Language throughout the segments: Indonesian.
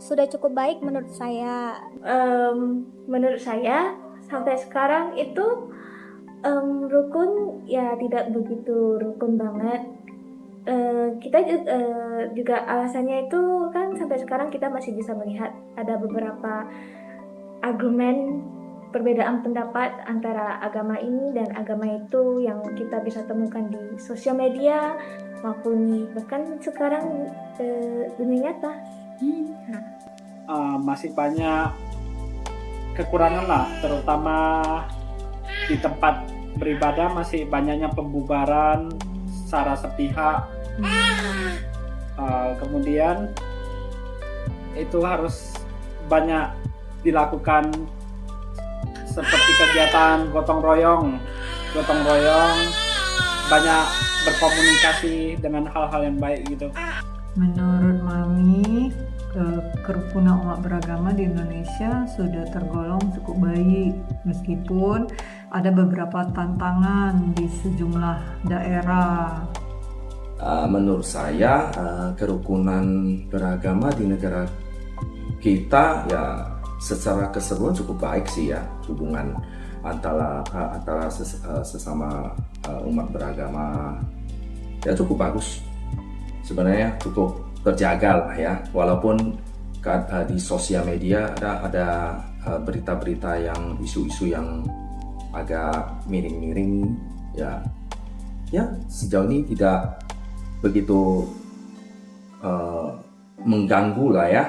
sudah cukup baik menurut saya. Menurut saya sampai sekarang itu rukun ya tidak begitu rukun banget. Kita juga alasannya itu kan sampai sekarang kita masih bisa melihat ada beberapa argumen perbedaan pendapat antara agama ini dan agama itu yang kita bisa temukan di sosial media maupun bahkan sekarang dunia nyata. Masih banyak kekurangan lah, terutama di tempat beribadah masih banyaknya pembubaran secara sepihak. Kemudian itu harus banyak dilakukan seperti kegiatan gotong royong, banyak berkomunikasi dengan hal-hal yang baik gitu. Menurut Mami, kerukunan umat beragama di Indonesia sudah tergolong cukup baik, meskipun ada beberapa tantangan di sejumlah daerah. Menurut saya, kerukunan beragama di negara kita ya secara keseluruhan cukup baik sih ya, hubungan antara sesama umat beragama ya cukup bagus. Sebenarnya cukup terjaga lah ya, walaupun di sosial media ada berita-berita yang isu-isu yang agak miring-miring ya sejauh ini tidak begitu mengganggu lah ya.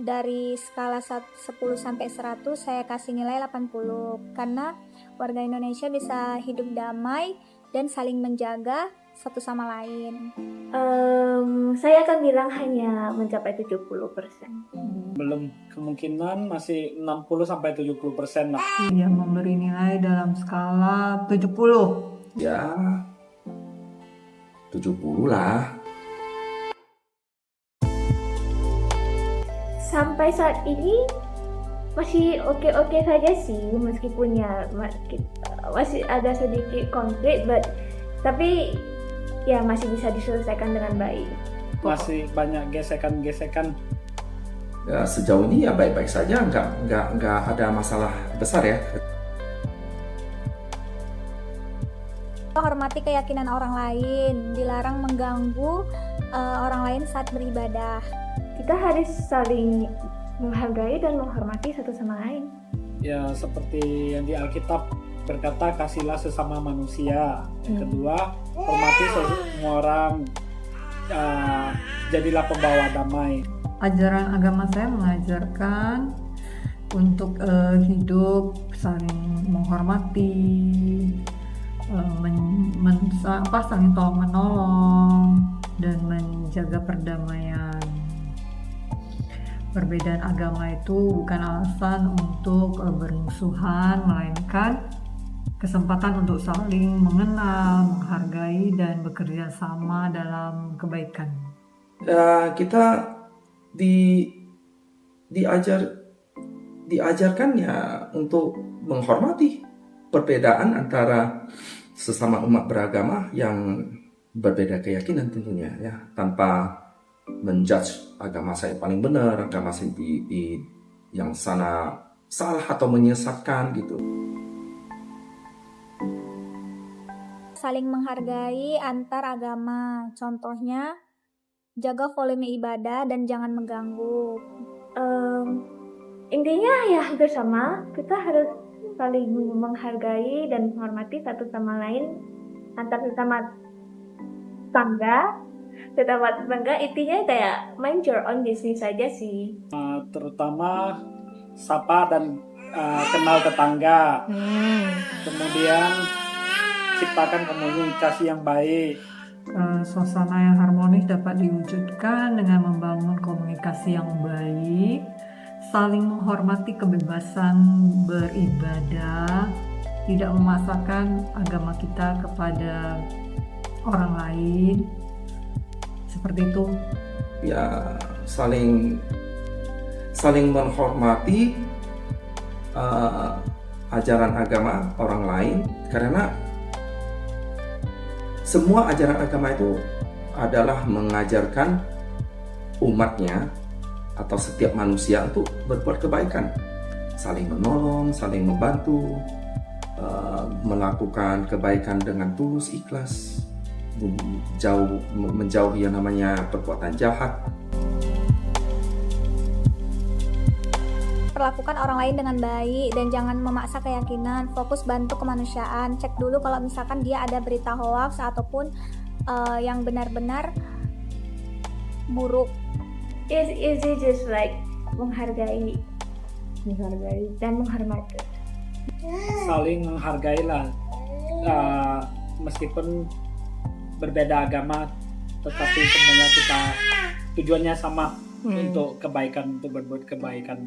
Dari skala 10 sampai 100 saya kasih nilai 80 karena warga Indonesia bisa hidup damai dan saling menjaga satu sama lain. Saya akan bilang hanya mencapai 70%. Belum, kemungkinan masih 60-70% lah. Yang memberi nilai dalam skala 70. Ya 70 lah. Sampai saat ini masih oke-oke saja sih, meskipun ya masih ada sedikit konflik, tapi ya masih bisa diselesaikan dengan baik. Masih banyak gesekan-gesekan. Ya, sejauh ini ya baik-baik saja, nggak ada masalah besar ya. Hormati keyakinan orang lain, dilarang mengganggu orang lain saat beribadah. Kita harus saling menghargai dan menghormati satu sama lain. Ya seperti yang di Alkitab berkata, kasihlah sesama manusia. Yang kedua, hormati semua orang, jadilah pembawa damai. Ajaran agama saya mengajarkan untuk hidup saling menghormati, saling tolong menolong dan menjaga perdamaian. Perbedaan agama itu bukan alasan untuk bermusuhan, melainkan kesempatan untuk saling mengenal, menghargai, dan bekerja sama dalam kebaikan. Kita diajarkan ya untuk menghormati perbedaan antara sesama umat beragama yang berbeda keyakinan tentunya ya, tanpa menjudge agama saya paling benar, agama saya yang sana salah atau menyesatkan gitu. Saling menghargai antar agama, contohnya jaga volume ibadah dan jangan mengganggu. Intinya ya hampir sama, kita harus saling menghargai dan menghormati satu sama lain antar sesama tangga. Intinya kayak mind your own business saja sih. Terutama sapa dan kenal tetangga. Kemudian ciptakan komunikasi yang baik. Suasana yang harmonis dapat diwujudkan dengan membangun komunikasi yang baik, saling menghormati kebebasan beribadah, tidak memaksakan agama kita kepada orang lain. Seperti itu. Ya saling menghormati ajaran agama orang lain, karena semua ajaran agama itu adalah mengajarkan umatnya atau setiap manusia untuk berbuat kebaikan, saling menolong, saling membantu, melakukan kebaikan dengan tulus ikhlas, menjauhi yang namanya perbuatan jahat. Perlakukan orang lain dengan baik dan jangan memaksa keyakinan. Fokus bantu kemanusiaan. Cek dulu kalau misalkan dia ada berita hoax ataupun yang benar-benar buruk. Is it just like menghargai dan menghormati. Saling menghargai lah. Meskipun berbeda agama, tetapi sebenarnya kita tujuannya sama untuk kebaikan, untuk berbuat kebaikan.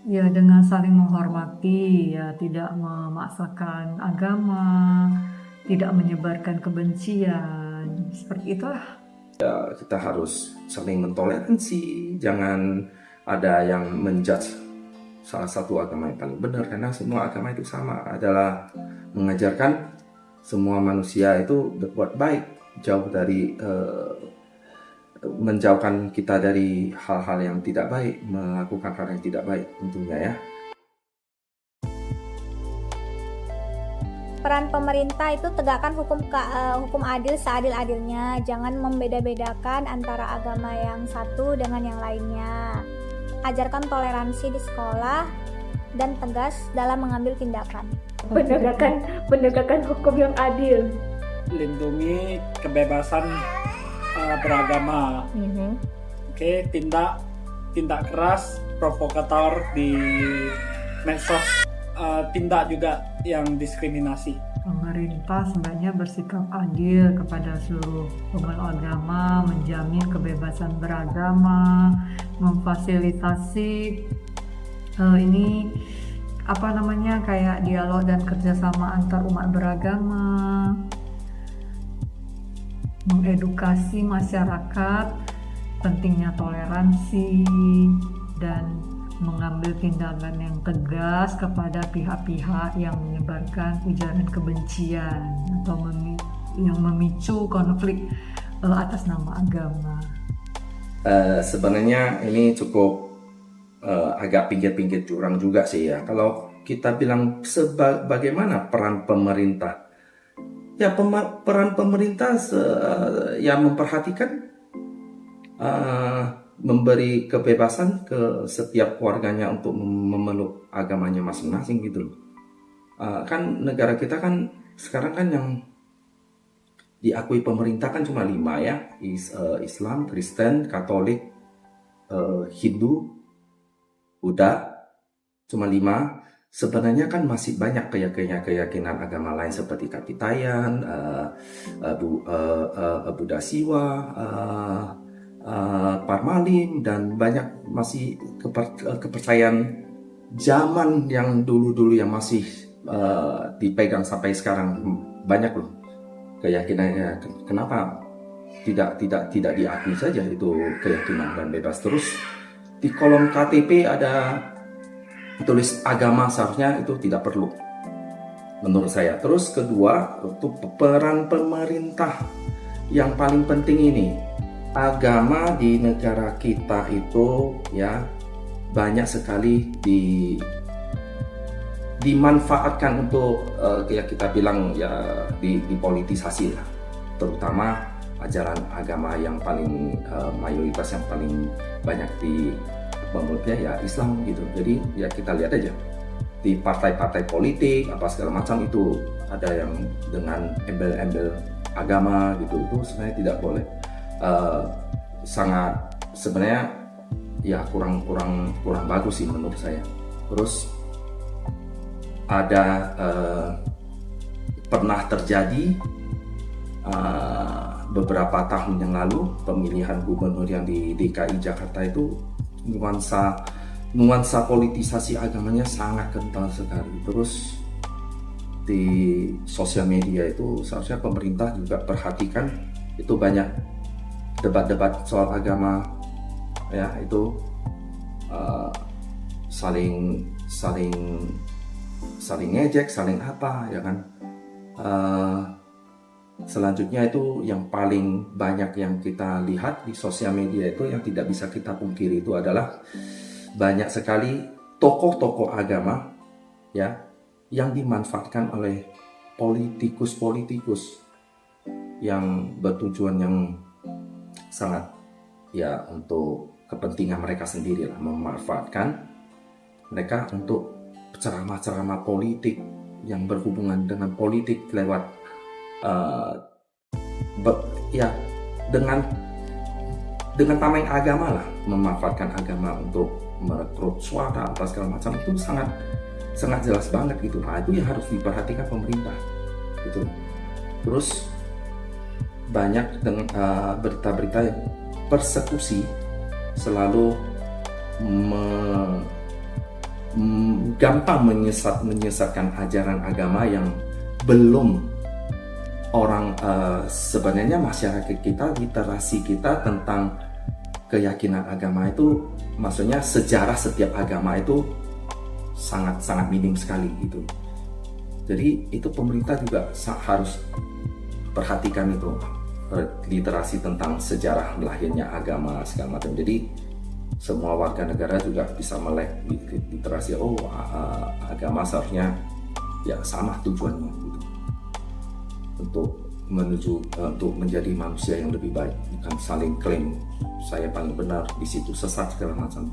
Ya, dengan saling menghormati, ya tidak memaksakan agama, tidak menyebarkan kebencian, seperti itulah. Kita harus saling mentoleransi, jangan ada yang menjudge salah satu agama yang paling benar, karena semua agama itu sama, adalah mengajarkan semua manusia itu berbuat baik, jauh dari menjauhkan kita dari hal-hal yang tidak baik, melakukan hal yang tidak baik tentunya ya. Peran pemerintah itu tegakkan hukum adil seadil-adilnya. Jangan membeda-bedakan antara agama yang satu dengan yang lainnya. Ajarkan toleransi di sekolah dan tegas dalam mengambil tindakan. Penegakan hukum yang adil. Lindungi kebebasan beragama. Oke, tindak keras provokator di medsos, tindak juga yang diskriminasi. Pemerintah sebaiknya bersikap adil kepada seluruh pemeluk agama, menjamin kebebasan beragama, memfasilitasi kayak dialog dan kerjasama antar umat beragama, mengedukasi masyarakat pentingnya toleransi dan mengambil tindakan yang tegas kepada pihak-pihak yang menyebarkan ujaran kebencian atau yang memicu konflik atas nama agama. Sebenarnya ini cukup agak pinggir-pinggir jurang juga sih ya. Kalau kita bilang bagaimana peran pemerintah, ya peran pemerintah yang memperhatikan, memberi kebebasan ke setiap warganya untuk memeluk agamanya masing-masing gitu loh. Kan negara kita kan sekarang kan yang diakui pemerintah kan cuma 5 ya, Islam, Kristen, Katolik, Hindu, Buddha, cuma 5. Sebenarnya kan masih banyak keyakinan agama lain seperti Kapitayan, Buddha Siwa, Parmalim, dan banyak masih kepercayaan zaman yang dulu-dulu yang masih dipegang sampai sekarang. Banyak loh keyakinannya. Kenapa tidak diakui saja itu keyakinan dan bebas? Terus di kolom KTP ada tulis agama, seharusnya itu tidak perlu menurut saya. Terus kedua, untuk peran pemerintah yang paling penting ini, agama di negara kita itu ya banyak sekali dimanfaatkan untuk ya kita bilang ya dipolitisasi lah, terutama ajaran agama yang paling mayoritas yang paling banyak di pemeluknya ya Islam gitu. Jadi ya kita lihat aja di partai-partai politik apa segala macam itu ada yang dengan embel-embel agama gitu, itu sebenarnya tidak boleh. Sangat sebenarnya ya kurang bagus sih menurut saya. Terus ada pernah terjadi beberapa tahun yang lalu pemilihan gubernur yang di DKI Jakarta itu nuansa politisasi agamanya sangat kental sekali. Terus di sosial media itu seharusnya pemerintah juga perhatikan, itu banyak debat-debat soal agama ya, itu saling ngejek, saling apa ya kan. selanjutnya itu yang paling banyak yang kita lihat di sosial media itu yang tidak bisa kita pungkiri itu adalah banyak sekali tokoh-tokoh agama ya yang dimanfaatkan oleh politikus-politikus yang bertujuan yang sangat ya untuk kepentingan mereka sendiri lah, memanfaatkan mereka untuk ceramah-ceramah politik yang berhubungan dengan politik lewat dengan tameng agama lah, memanfaatkan agama untuk merekrut suara atau segala macam, itu sangat jelas banget gitu. Nah, itu yang harus diperhatikan pemerintah gitu. Terus banyak dengan berita-berita yang persekusi selalu gampang menyesatkan ajaran agama yang belum orang sebenarnya masyarakat kita, literasi kita tentang keyakinan agama itu, maksudnya sejarah setiap agama itu sangat minim sekali gitu. Jadi itu pemerintah juga harus perhatikan itu, literasi tentang sejarah lahirnya agama segala macam. Jadi semua warga negara juga bisa melek literasi, agama seharusnya ya sama tujuannya gitu, untuk menjadi manusia yang lebih baik, bukan saling klaim saya paling benar, di situ sesat segala macam.